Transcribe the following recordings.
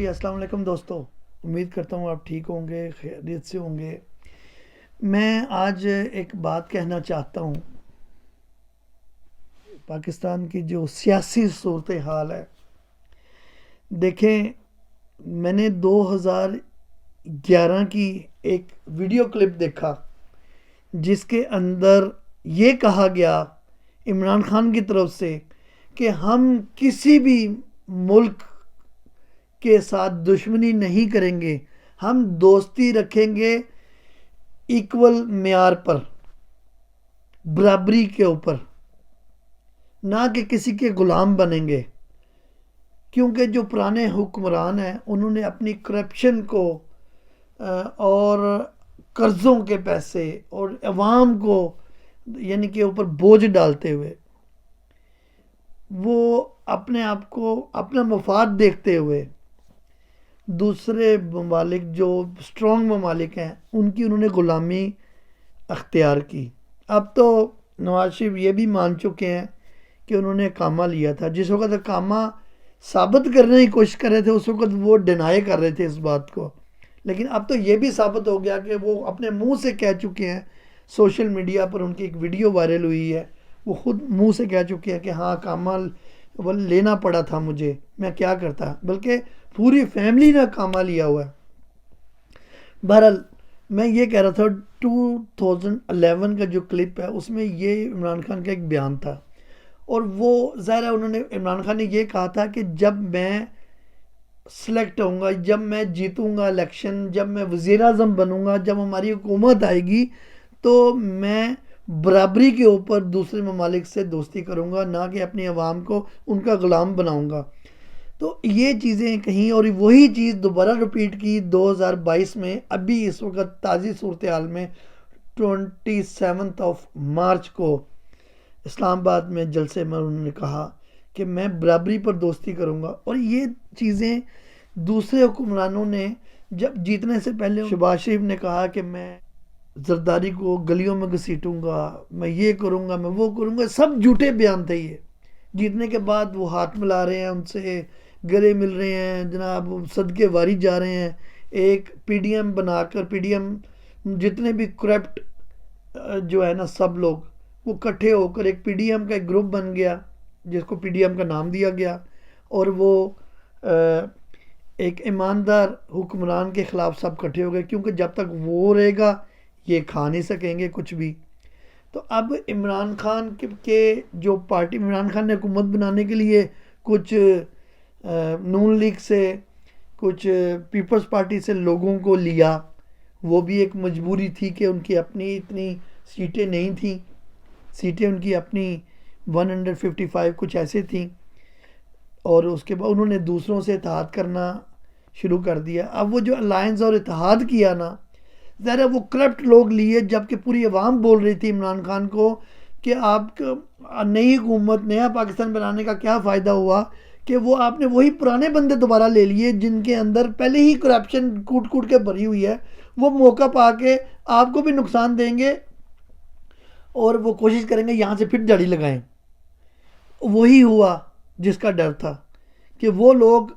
جی السلام علیکم دوستو، امید کرتا ہوں آپ ٹھیک ہوں گے، خیریت سے ہوں گے۔ میں آج ایک بات کہنا چاہتا ہوں۔ پاکستان کی جو سیاسی صورتحال ہے، دیکھیں، میں نے 2011 کی ایک ویڈیو کلپ دیکھا جس کے اندر یہ کہا گیا عمران خان کی طرف سے کہ ہم کسی بھی ملک کے ساتھ دشمنی نہیں کریں گے، ہم دوستی رکھیں گے ایکول معیار پر، برابری کے اوپر، نہ کہ کسی کے غلام بنیں گے۔ کیونکہ جو پرانے حکمران ہیں انہوں نے اپنی کرپشن کو اور قرضوں کے پیسے اور عوام کو یعنی کہ اوپر بوجھ ڈالتے ہوئے وہ اپنے آپ کو اپنا مفاد دیکھتے ہوئے دوسرے ممالک جو اسٹرانگ ممالک ہیں ان کی انہوں نے غلامی اختیار کی۔ اب تو نواز شریف یہ بھی مان چکے ہیں کہ انہوں نے اقامہ لیا تھا۔ جس وقت اقامہ ثابت کرنے کی کوشش کر رہے تھے اس وقت وہ ڈینائی کر رہے تھے اس بات کو، لیکن اب تو یہ بھی ثابت ہو گیا کہ وہ اپنے منہ سے کہہ چکے ہیں۔ سوشل میڈیا پر ان کی ایک ویڈیو وائرل ہوئی ہے، وہ خود منہ سے کہہ چکے ہیں کہ ہاں اقامہ لینا پڑا تھا مجھے، میں کیا کرتا، بلکہ پوری فیملی نے اقامہ لیا ہوا ہے۔ بہرحال میں یہ کہہ رہا تھا 2011 کا جو کلپ ہے اس میں یہ عمران خان کا ایک بیان تھا، اور وہ ظاہر ہے انہوں نے عمران خان نے یہ کہا تھا کہ جب میں سلیکٹ ہوں گا، جب میں جیتوں گا الیکشن، جب میں وزیر اعظم بنوں گا، جب ہماری حکومت آئے گی تو میں برابری کے اوپر دوسرے ممالک سے دوستی کروں گا، نہ کہ اپنی عوام کو ان کا غلام بناؤں گا۔ تو یہ چیزیں کہیں اور وہی چیز دوبارہ رپیٹ کی 2022 میں، ابھی اس وقت تازی صورتحال میں 27 مارچ کو اسلام آباد میں جلسے میں انہوں نے کہا کہ میں برابری پر دوستی کروں گا۔ اور یہ چیزیں دوسرے حکمرانوں نے جب جیتنے سے پہلے، شہباز شریف نے کہا کہ میں زرداری کو گلیوں میں گھسیٹوں گا، میں یہ کروں گا، میں وہ کروں گا، سب جھوٹے بیان تھے۔ یہ جیتنے کے بعد وہ ہاتھ ملا رہے ہیں، ان سے گلے مل رہے ہیں، جناب صدقے واری جا رہے ہیں، ایک پی ڈی ایم بنا کر، پی ڈی ایم جتنے بھی کرپٹ جو ہے نا سب لوگ وہ اکٹھے ہو کر ایک پی ڈی ایم کا ایک گروپ بن گیا جس کو پی ڈی ایم کا نام دیا گیا، اور وہ ایک ایماندار حکمران کے خلاف سب اکٹھے ہو گئے، کیونکہ جب تک وہ رہے گا یہ کھا نہیں سکیں گے کچھ بھی۔ تو اب عمران خان کے جو پارٹی، عمران خان نے حکومت بنانے کے لیے کچھ نون لیگ سے، کچھ پیپلز پارٹی سے لوگوں کو لیا، وہ بھی ایک مجبوری تھی کہ ان کی اپنی اتنی سیٹیں نہیں تھیں، سیٹیں ان کی اپنی 155 کچھ ایسے تھیں، اور اس کے بعد انہوں نے دوسروں سے اتحاد کرنا شروع کر دیا۔ اب وہ جو الائنس اور اتحاد کیا نا، ظاہر ہے وہ کرپٹ لوگ لیے، جبکہ پوری عوام بول رہی تھی عمران خان کو کہ آپ نئی حکومت، نیا پاکستان بنانے کا کیا فائدہ ہوا، کہ وہ آپ نے وہی پرانے بندے دوبارہ لے لیے جن کے اندر پہلے ہی کرپشن کوٹ کوٹ کے بھری ہوئی ہے، وہ موقع پا کے آپ کو بھی نقصان دیں گے اور وہ کوشش کریں گے یہاں سے پھر جھاڑی لگائیں۔ وہی ہوا جس کا ڈر تھا، کہ وہ لوگ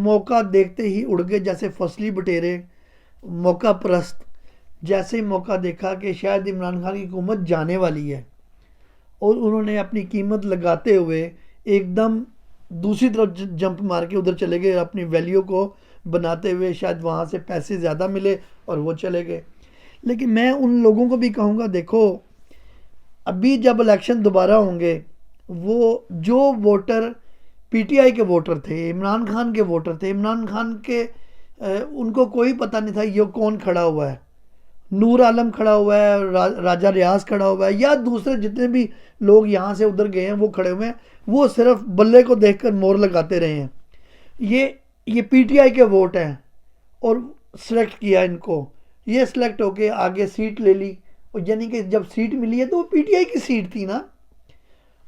موقع دیکھتے ہی اڑ گئے، جیسے فصلی بٹیرے، موقع پرست۔ جیسے ہی موقع دیکھا کہ شاید عمران خان کی حکومت جانے والی ہے، اور انہوں نے اپنی قیمت لگاتے ہوئے ایک دم دوسری طرف جمپ مار کے ادھر چلے گئے، اپنی ویلیو کو بناتے ہوئے، شاید وہاں سے پیسے زیادہ ملے اور وہ چلے گئے۔ لیکن میں ان لوگوں کو بھی کہوں گا، دیکھو ابھی جب الیکشن دوبارہ ہوں گے، وہ جو ووٹر پی ٹی آئی کے ووٹر تھے، عمران خان کے ووٹر تھے، عمران خان کے ان کو کوئی پتہ نہیں تھا یہ کون کھڑا ہوا ہے، نور عالم کھڑا ہوا ہے، راجہ ریاض کھڑا ہوا ہے، یا دوسرے جتنے بھی لوگ یہاں سے ادھر گئے ہیں وہ کھڑے ہوئے ہیں، وہ صرف بلے کو دیکھ کر مور لگاتے رہے ہیں۔ یہ پی ٹی آئی کے ووٹ ہیں، اور سلیکٹ کیا ان کو، یہ سلیکٹ ہو کے آگے سیٹ لے لی، اور یعنی کہ جب سیٹ ملی ہے تو وہ پی ٹی آئی کی سیٹ تھی نا،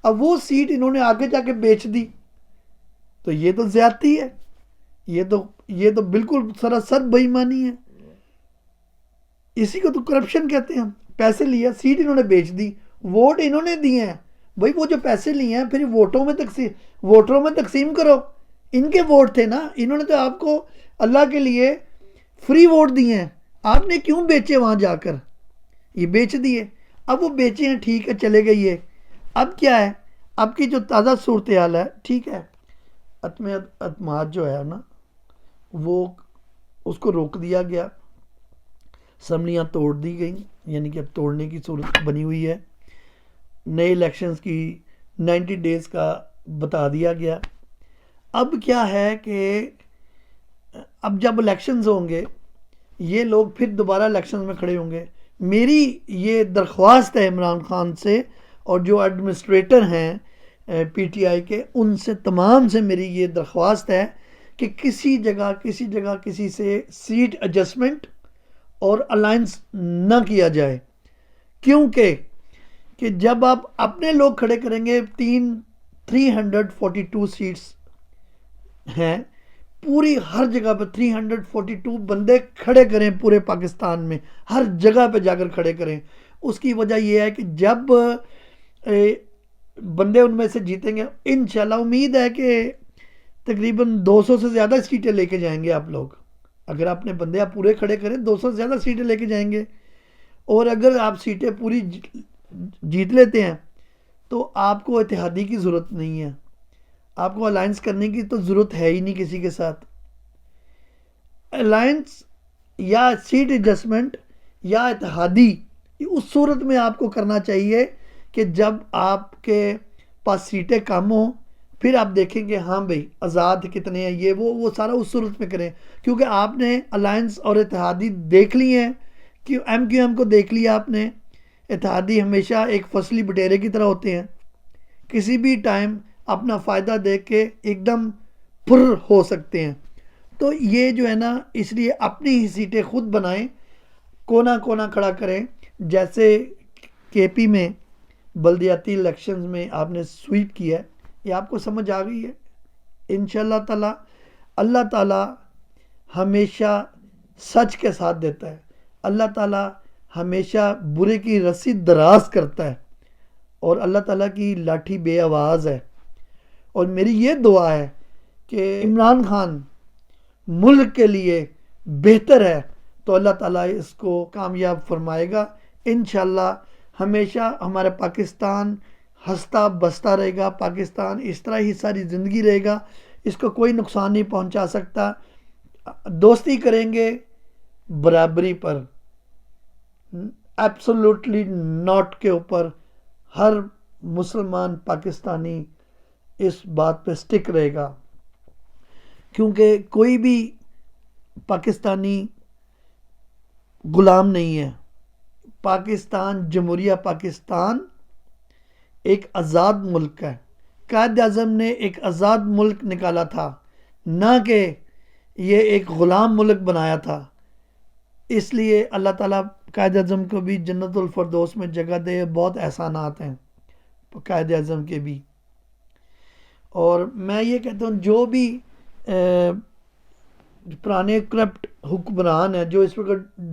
اب وہ سیٹ انہوں نے آگے جا کے بیچ دی، تو یہ تو زیادتی ہے، یہ تو بالکل سراسر بے ایمانی ہے، اسی کو تو کرپشن کہتے ہیں۔ پیسے لیا، سیٹ انہوں نے بیچ دی، ووٹ انہوں نے دیے ہیں، بھائی وہ جو پیسے لیے ہیں پھر ووٹروں میں تقسیم کرو، ان کے ووٹ تھے نا, انہوں نے تو آپ کو اللہ کے لیے فری ووٹ دیے ہیں, آپ نے کیوں بیچے وہاں جا کر؟ یہ بیچ دیے. اب وہ بیچے ہیں, ٹھیک ہے, چلے گئے یہ. اب کیا ہے, اب کی جو تازہ صورتحال ہے, ٹھیک ہے, اعتماد جو ہے نا وہ اس کو روک دیا گیا, اسمبلیاں توڑ دی گئیں, یعنی کہ اب توڑنے کی صورت بنی ہوئی ہے. نئے الیکشنز کی 90 ڈیز کا بتا دیا گیا. اب کیا ہے کہ اب جب الیکشنز ہوں گے, یہ لوگ پھر دوبارہ الیکشنز میں کھڑے ہوں گے. میری یہ درخواست ہے عمران خان سے, اور جو ایڈمنسٹریٹر ہیں پی ٹی آئی کے, ان سے تمام سے میری یہ درخواست ہے کہ کسی جگہ کسی سے سیٹ ایڈجسٹمنٹ اور الائنس نہ کیا جائے. کیونکہ کہ جب آپ اپنے لوگ کھڑے کریں گے, 342 سیٹس ہیں پوری, ہر جگہ پہ 342 بندے کھڑے کریں پورے پاکستان میں, ہر جگہ پہ جا کر کھڑے کریں. اس کی وجہ یہ ہے کہ جب بندے ان میں سے جیتیں گے, انشاءاللہ امید ہے کہ تقریباً 200 سے زیادہ سیٹیں لے کے جائیں گے آپ لوگ. اگر اپنے بندے آپ پورے کھڑے کریں 200 سے زیادہ سیٹیں لے کے جائیں گے. اور اگر آپ سیٹیں پوری جیت لیتے ہیں تو آپ کو اتحادی کی ضرورت نہیں ہے, آپ کو الائنس کرنے کی تو ضرورت ہے ہی نہیں کسی کے ساتھ. الائنس یا سیٹ ایڈجسٹمنٹ یا اتحادی اس صورت میں آپ کو کرنا چاہیے کہ جب آپ کے پاس سیٹیں کم ہوں, پھر آپ دیکھیں گے ہاں بھئی آزاد کتنے ہیں, یہ وہ سارا اس صورت میں کریں. کیونکہ آپ نے الائنس اور اتحادی دیکھ لی ہیں, ایم کیو ایم کو دیکھ لیا آپ نے. اتحادی ہمیشہ ایک فصلی بٹیرے کی طرح ہوتے ہیں, کسی بھی ٹائم اپنا فائدہ دیکھ کے ایک دم پر ہو سکتے ہیں. تو یہ جو ہے نا, اس لیے اپنی ہی سیٹیں خود بنائیں, کونا کونا کھڑا کریں. جیسے کے پی میں بلدیاتی الیکشنز میں آپ نے سویپ کیا ہے, یہ آپ کو سمجھ آ گئی ہے. انشاءاللہ تعالی اللہ تعالی ہمیشہ سچ کے ساتھ دیتا ہے, اللہ تعالی ہمیشہ برے کی رسی دراز کرتا ہے, اور اللہ تعالیٰ کی لاٹھی بے آواز ہے. اور میری یہ دعا ہے کہ عمران خان ملک کے لیے بہتر ہے, تو اللہ تعالیٰ اس کو کامیاب فرمائے گا. انشاءاللہ ہمیشہ ہمارا پاکستان ہنستا بستا رہے گا, پاکستان اس طرح ہی ساری زندگی رہے گا, اس کو کوئی نقصان نہیں پہنچا سکتا. دوستی کریں گے برابری پر, ایبسولوٹلی ناٹ کے اوپر. ہر مسلمان پاکستانی اس بات پہ سٹک رہے گا, کیونکہ کوئی بھی پاکستانی غلام نہیں ہے. پاکستان, جمہوریہ پاکستان ایک آزاد ملک ہے. قائد اعظم نے ایک آزاد ملک نکالا تھا, نہ کہ یہ ایک غلام ملک بنایا تھا. اس لیے اللہ تعالیٰ قائد اعظم کو بھی جنت الفردوس میں جگہ دے. بہت احسانات ہیں قائد اعظم کے بھی. اور میں یہ کہتا ہوں جو بھی پرانے کرپٹ حکمران ہیں, جو اس وقت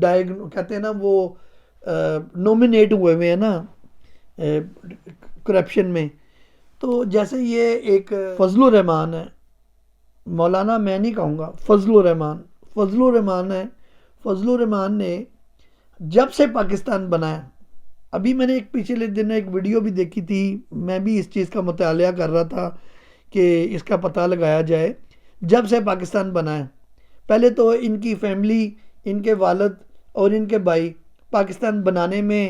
کہتے ہیں نا وہ نومینیٹ ہوئے ہیں نا کرپشن میں, تو جیسے یہ ایک فضل الرحمان ہے, مولانا میں نہیں کہوں گا, فضل الرحمان ہے. فضل الرحمان نے جب سے پاکستان بنا ہے, ابھی میں نے ایک پچھلے دن ایک ویڈیو بھی دیکھی تھی, میں بھی اس چیز کا مطالعہ کر رہا تھا کہ اس کا پتہ لگایا جائے. جب سے پاکستان بنا ہے, پہلے تو ان کی فیملی, ان کے والد اور ان کے بھائی پاکستان بنانے میں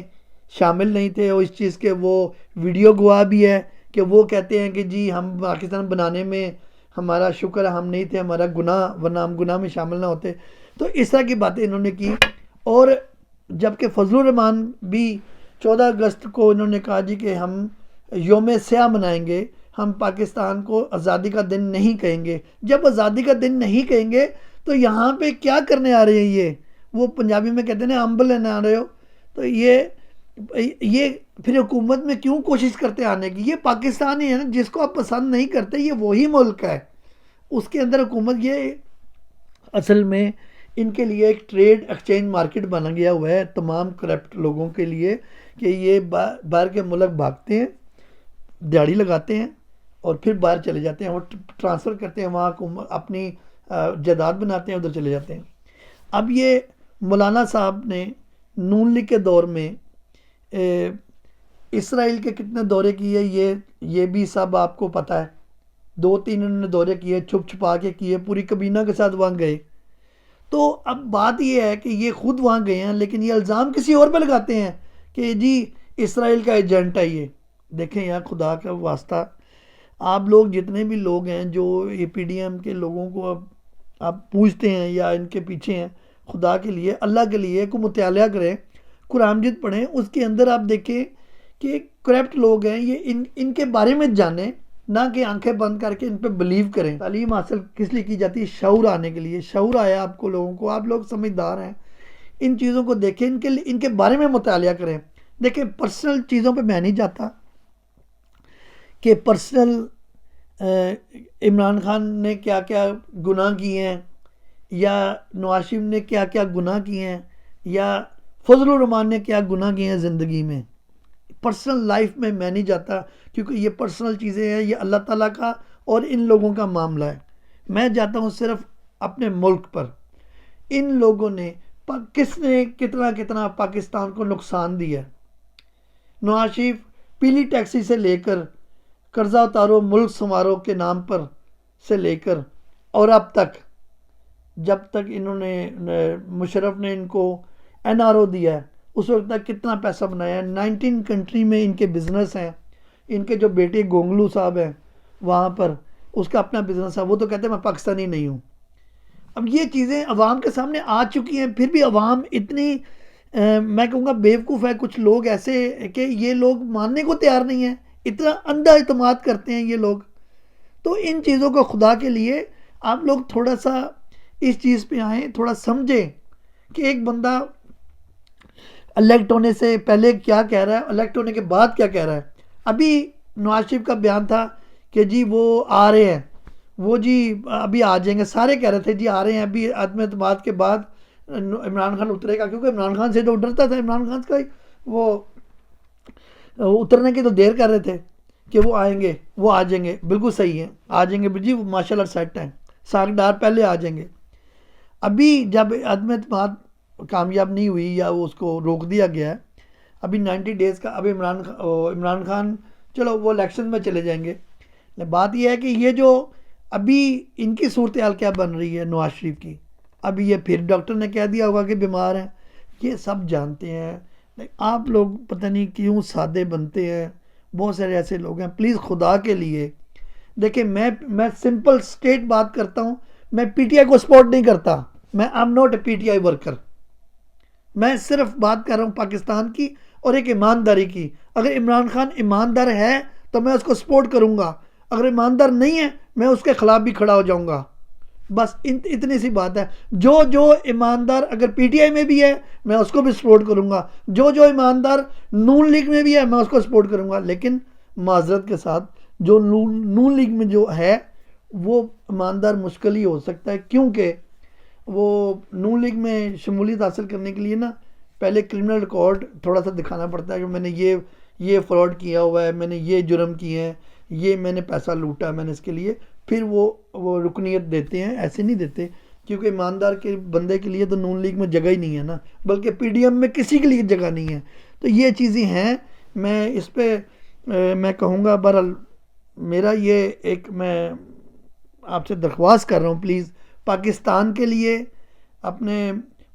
شامل نہیں تھے. اور اس چیز کے وہ ویڈیو گواہ بھی ہے کہ وہ کہتے ہیں کہ جی ہم پاکستان بنانے میں ہمارا شکر ہے ہم نہیں تھے, ہمارا گناہ, ورنہ ہم گناہ میں شامل نہ ہوتے. تو اس طرح کی باتیں انہوں نے کی. اور جبکہ فضل الرحمان بھی 14 اگست کو انہوں نے کہا جی کہ ہم یوم سیاہ منائیں گے, ہم پاکستان کو آزادی کا دن نہیں کہیں گے. جب آزادی کا دن نہیں کہیں گے تو یہاں پہ کیا کرنے آ رہے ہیں یہ, وہ پنجابی میں کہتے ہیں نا امب لینے آ رہے ہو. تو یہ پھر حکومت میں کیوں کوشش کرتے آنے کی؟ یہ پاکستان ہی ہے نا, جس کو آپ پسند نہیں کرتے, یہ وہی ملک ہے, اس کے اندر حکومت. یہ اصل میں ان کے لیے ایک ٹریڈ ایکسچینج مارکیٹ بنا گیا ہوا ہے تمام کرپٹ لوگوں کے لیے, کہ یہ باہر کے ملک بھاگتے ہیں, دیہڑی لگاتے ہیں اور پھر باہر چلے جاتے ہیں، وہ ٹرانسفر کرتے ہیں وہاں اپنی جائیداد بناتے ہیں، ادھر چلے جاتے ہیں۔ اب یہ مولانا صاحب نے نون لیگ کے دور میں اسرائیل کے کتنے دورے کیے، یہ بھی سب آپ کو پتہ ہے۔ 2-3 انہوں نے دورے کیے، چھپ چھپا کے کیے، پوری کابینہ کے ساتھ وہاں گئے۔ تو اب بات یہ ہے کہ یہ خود وہاں گئے ہیں، لیکن یہ الزام کسی اور پہ لگاتے ہیں کہ جی اسرائیل کا ایجنٹ ہے یہ۔ دیکھیں یار، خدا کا واسطہ، آپ لوگ جتنے بھی لوگ ہیں جو اے پی ڈی ایم کے لوگوں کو اب آپ پوچھتے ہیں یا ان کے پیچھے ہیں، خدا کے لیے، اللہ کے لیے کو مطالعہ کریں، قرآن مجید پڑھیں، اس کے اندر آپ دیکھیں کہ کرپٹ لوگ ہیں، یہ ان کے بارے میں جانیں، نہ کہ آنکھیں بند کر کے ان پہ بلیو کریں۔ تعلیم حاصل کس لیے کی جاتی ہے؟ شعور آنے کے لیے۔ شعور آیا آپ کو لوگوں کو، آپ لوگ سمجھدار ہیں، ان چیزوں کو دیکھیں، ان کے بارے میں مطالعہ کریں۔ دیکھیں پرسنل چیزوں پہ میں نہیں جاتا کہ پرسنل عمران خان نے کیا کیا گناہ کیے ہیں، یا نواز شریف نے کیا کیا گناہ کیے ہیں، یا فضل الرحمان نے کیا گناہ کیے ہیں زندگی میں۔ پرسنل لائف میں نہیں جاتا، کیونکہ یہ پرسنل چیزیں ہیں، یہ اللہ تعالیٰ کا اور ان لوگوں کا معاملہ ہے۔ میں جاتا ہوں صرف اپنے ملک پر۔ ان لوگوں نے کس نے کتنا پاکستان کو نقصان دیا ہے۔ نواز شریف پیلی ٹیکسی سے لے کر قرضہ اتارو ملک سنوارو کے نام پر سے لے کر اور اب تک، جب تک انہوں نے مشرف نے ان کو این آر او دیا ہے، اس وقت تک کتنا پیسہ بنایا ہے۔ 19 کنٹری میں ان کے بزنس ہیں۔ ان کے جو بیٹے گونگلو صاحب ہیں وہاں پر، اس کا اپنا بزنس ہے، وہ تو کہتے ہیں میں پاکستانی نہیں ہوں۔ اب یہ چیزیں عوام کے سامنے آ چکی ہیں، پھر بھی عوام اتنی میں کہوں گا بیوقوف ہے، کچھ لوگ ایسے کہ یہ لوگ ماننے کو تیار نہیں ہیں، اتنا اندھا اعتماد کرتے ہیں یہ لوگ۔ تو ان چیزوں کو خدا کے لیے آپ لوگ تھوڑا سا اس چیز پہ آئیں، تھوڑا سمجھیں کہ ایک بندہ الیکٹ ہونے سے پہلے کیا کہہ رہا ہے، الیکٹ ہونے کے بعد کیا کہہ رہا ہے۔ ابھی نواز شریف کا بیان تھا کہ جی وہ آ رہے ہیں، وہ جی ابھی آ جائیں گے، سارے کہہ رہے تھے جی آ رہے ہیں، ابھی عدم اعتماد کے بعد عمران خان اترے گا، کیونکہ عمران خان سے تو ڈرتا تھا، عمران خان کا وہ اترنے کی تو دیر کر رہے تھے کہ وہ آئیں گے، وہ آ جائیں گے، بالکل صحیح ہے، آ جائیں گے جی، ماشاء اللہ سیٹ ہیں، ساکھ ڈار پہلے آ جائیں گے۔ ابھی جب عدم اعتماد کامیاب نہیں ہوئی یا اس کو روک دیا گیا ہے، ابھی 90 ڈیز کا، ابھی عمران خان چلو وہ الیکشن میں چلے جائیں گے۔ بات یہ ہے کہ یہ جو ابھی ان کی صورتحال کیا بن رہی ہے نواز شریف کی، ابھی یہ پھر ڈاکٹر نے کہہ دیا ہوگا کہ بیمار ہیں، یہ سب جانتے ہیں۔ آپ لوگ پتہ نہیں کیوں سادے بنتے ہیں، بہت سارے ایسے لوگ ہیں، پلیز خدا کے لیے دیکھیں، میں سمپل سٹیٹ بات کرتا ہوں، میں پی ٹی آئی کو سپورٹ نہیں کرتا، میں am not a P T I worker, میں صرف بات کر رہا ہوں پاکستان کی اور ایک ایمانداری کی۔ اگر عمران خان ایماندار ہے تو میں اس کو سپورٹ کروں گا، اگر ایماندار نہیں ہے میں اس کے خلاف بھی کھڑا ہو جاؤں گا، بس اتنی سی بات ہے۔ جو ایماندار اگر پی ٹی آئی میں بھی ہے میں اس کو بھی سپورٹ کروں گا، جو ایماندار نون لیگ میں بھی ہے میں اس کو سپورٹ کروں گا، لیکن معذرت کے ساتھ جو نون لیگ میں جو ہے وہ ایماندار مشکل ہی ہو سکتا ہے، کیونکہ وہ نون لیگ میں شمولیت حاصل کرنے کے لیے نا پہلے کرمنل ریکارڈ تھوڑا سا دکھانا پڑتا ہے کہ میں نے یہ فراڈ کیا ہوا ہے، میں نے یہ جرم کیے ہیں، یہ میں نے پیسہ لوٹا ہے میں نے اس کے لیے، پھر وہ رکنیت دیتے ہیں۔ ایسے نہیں دیتے، کیونکہ ایماندار کے بندے کے لیے تو نون لیگ میں جگہ ہی نہیں ہے نا، بلکہ پی ڈی ایم میں کسی کے لیے جگہ نہیں ہے۔ تو یہ چیزیں ہیں، میں اس پہ میں کہوں گا، بہرحال میرا یہ ایک میں آپ سے درخواست کر رہا ہوں، پلیز پاکستان کے لیے، اپنے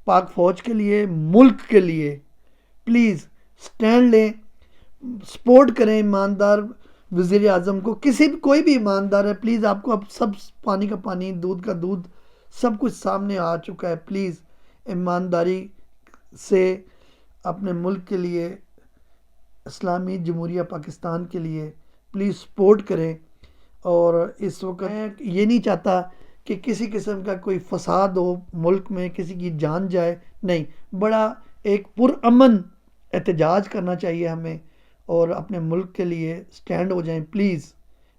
پاک فوج کے لیے، ملک کے لیے پلیز سٹینڈ لیں، سپورٹ کریں ایماندار وزیر اعظم کو، کوئی بھی ایماندار ہے، پلیز آپ کو اب سب پانی کا پانی، دودھ کا دودھ، سب کچھ سامنے آ چکا ہے، پلیز ایمانداری سے اپنے ملک کے لیے، اسلامی جمہوریہ پاکستان کے لیے پلیز سپورٹ کریں۔ اور اس وقت میں یہ نہیں چاہتا کہ کسی قسم کا کوئی فساد ہو ملک میں، کسی کی جان جائے، نہیں، بڑا ایک پرامن احتجاج کرنا چاہیے ہمیں، اور اپنے ملک کے لیے سٹینڈ ہو جائیں پلیز۔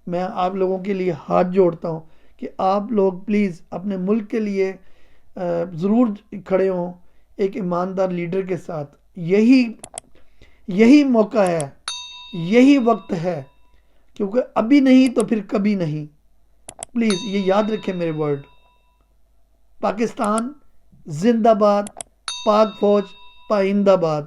میں آپ لوگوں کے لیے ہاتھ جوڑتا ہوں کہ آپ لوگ پلیز اپنے ملک کے لیے ضرور کھڑے ہوں ایک ایماندار لیڈر کے ساتھ۔ یہی موقع ہے، یہی وقت ہے کیونکہ ابھی نہیں تو پھر کبھی نہیں. پلیز یہ یاد رکھیں میرے ورڈ. پاکستان زندہ باد، پاک فوج پائندہ باد.